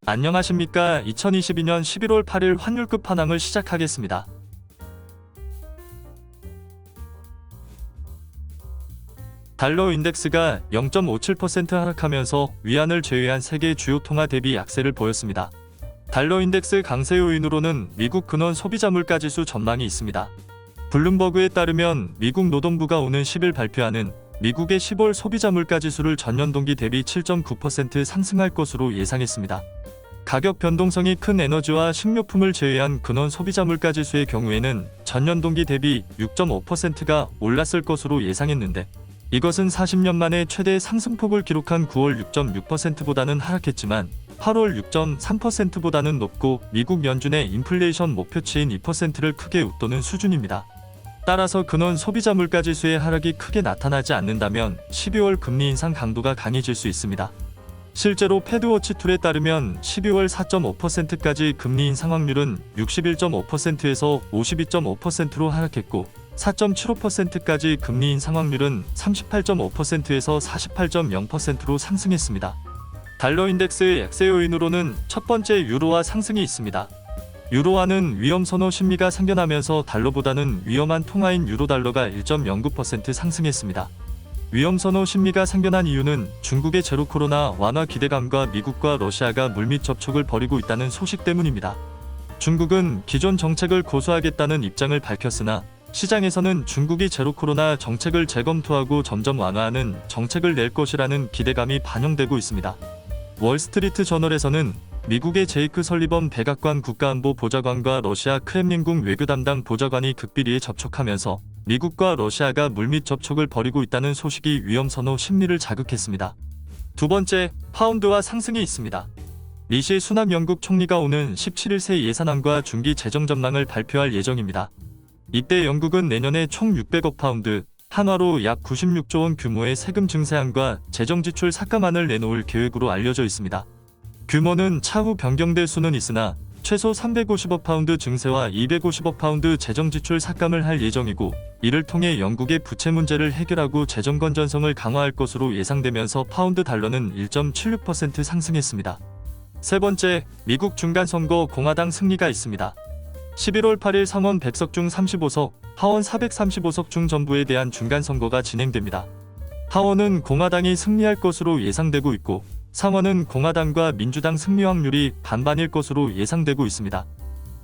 안녕하십니까. 2022년 11월 8일 환율 끝판왕을 시작하겠습니다. 달러 인덱스가 0.57% 하락하면서 위안을 제외한 세계 주요 통화 대비 약세를 보였습니다. 달러 인덱스 강세 요인으로는 미국 근원 소비자 물가지수 전망이 있습니다. 블룸버그에 따르면 미국 노동부가 오는 10일 발표하는 미국의 10월 소비자 물가지수를 전년 동기 대비 7.9% 상승할 것으로 예상했습니다. 가격 변동성이 큰 에너지와 식료품을 제외한 근원 소비자 물가지수의 경우에는 전년 동기 대비 6.5%가 올랐을 것으로 예상했는데, 이것은 40년 만에 최대 상승폭을 기록한 9월 6.6%보다는 하락했지만 8월 6.3%보다는 높고 미국 연준의 인플레이션 목표치인 2%를 크게 웃도는 수준입니다. 따라서 근원 소비자 물가지수의 하락이 크게 나타나지 않는다면 12월 금리 인상 강도가 강해질 수 있습니다. 실제로 패드워치 툴에 따르면 12월 4.5%까지 금리 인상 확률은 61.5%에서 52.5%로 하락했고, 4.75%까지 금리 인상 확률은 38.5%에서 48.0%로 상승했습니다. 달러 인덱스의 약세 요인으로는 첫 번째 유로화 상승이 있습니다. 유로화는 위험 선호 심리가 생겨나면서 달러보다는 위험한 통화인 유로달러가 1.09% 상승했습니다. 위험 선호 심리가 생겨난 이유는 중국의 제로 코로나 완화 기대감과 미국과 러시아가 물밑 접촉을 벌이고 있다는 소식 때문입니다. 중국은 기존 정책을 고수하겠다는 입장을 밝혔으나 시장에서는 중국이 제로 코로나 정책을 재검토하고 점점 완화하는 정책을 낼 것이라는 기대감이 반영되고 있습니다. 월스트리트 저널에서는 미국의 제이크 설리번 백악관 국가안보 보좌관과 러시아 크렘린궁 외교 담당 보좌관이 극비리에 접촉하면서 미국과 러시아가 물밑 접촉을 벌이고 있다는 소식이 위험 선호 심리를 자극했습니다. 두 번째, 파운드화 상승이 있습니다. 리시 수낙 영국 총리가 오는 17일 새 예산안과 중기 재정 전망을 발표할 예정입니다. 이때 영국은 내년에 총 600억 파운드, 한화로 약 96조 원 규모의 세금 증세안과 재정 지출 삭감안을 내놓을 계획으로 알려져 있습니다. 규모는 차후 변경될 수는 있으나 최소 350억 파운드 증세와 250억 파운드 재정 지출 삭감을 할 예정이고, 이를 통해 영국의 부채 문제를 해결하고 재정 건전성을 강화할 것으로 예상되면서 파운드 달러는 1.76% 상승했습니다. 세 번째, 미국 중간선거 공화당 승리가 있습니다. 11월 8일 상원 100석 중 35석, 하원 435석 중 전부에 대한 중간선거가 진행됩니다. 하원은 공화당이 승리할 것으로 예상되고 있고, 상원은 공화당과 민주당 승리 확률이 반반일 것으로 예상되고 있습니다.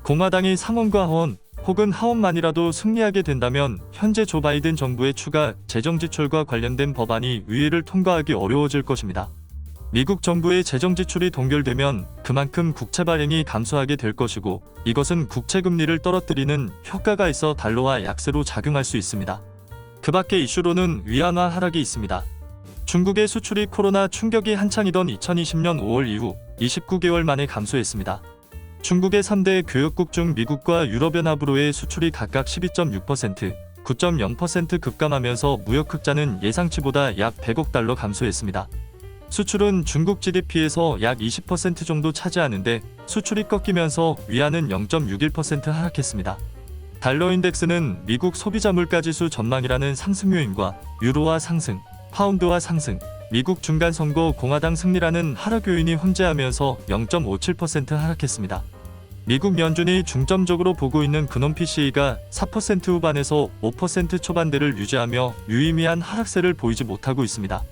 공화당이 상원과 하원, 혹은 하원만이라도 승리하게 된다면 현재 조 바이든 정부의 추가 재정 지출과 관련된 법안이 의회를 통과하기 어려워질 것입니다. 미국 정부의 재정 지출이 동결되면 그만큼 국채 발행이 감소하게 될 것이고, 이것은 국채 금리를 떨어뜨리는 효과가 있어 달러화 약세로 작용할 수 있습니다. 그 밖의 이슈로는 위안화 하락이 있습니다. 중국의 수출이 코로나 충격이 한창이던 2020년 5월 이후 29개월 만에 감소했습니다. 중국의 3대 교역국 중 미국과 유럽연합으로의 수출이 각각 12.6%, 9.0% 급감하면서 무역 흑자는 예상치보다 약 100억 달러 감소했습니다. 수출은 중국 GDP에서 약 20% 정도 차지하는데, 수출이 꺾이면서 위안은 0.61% 하락했습니다. 달러 인덱스는 미국 소비자 물가지수 전망이라는 상승 요인과 유로화 상승, 파운드화 상승, 미국 중간선거 공화당 승리라는 하락 요인이 혼재하면서 0.57% 하락했습니다. 미국 연준이 중점적으로 보고 있는 근원 PCE가 4% 후반에서 5% 초반대를 유지하며 유의미한 하락세를 보이지 못하고 있습니다.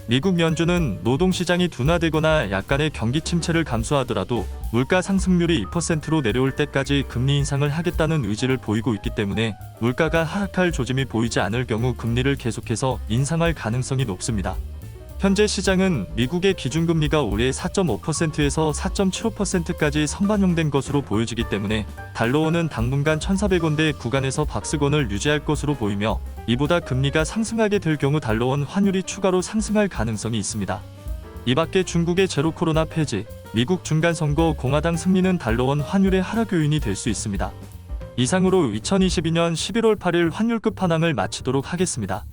미국 연준은 노동시장이 둔화되거나 약간의 경기 침체를 감수하더라도 물가 상승률이 2%로 내려올 때까지 금리 인상을 하겠다는 의지를 보이고 있기 때문에 물가가 하락할 조짐이 보이지 않을 경우 금리를 계속해서 인상할 가능성이 높습니다. 현재 시장은 미국의 기준금리가 올해 4.5%에서 4.75%까지 선반영된 것으로 보여지기 때문에 달러원은 당분간 1,400원대 구간에서 박스권을 유지할 것으로 보이며, 이보다 금리가 상승하게 될 경우 달러원 환율이 추가로 상승할 가능성이 있습니다. 이 밖에 중국의 제로 코로나 폐지, 미국 중간선거 공화당 승리는 달러원 환율의 하락 요인이 될 수 있습니다. 이상으로 2022년 11월 8일 환율 끝판왕을 마치도록 하겠습니다.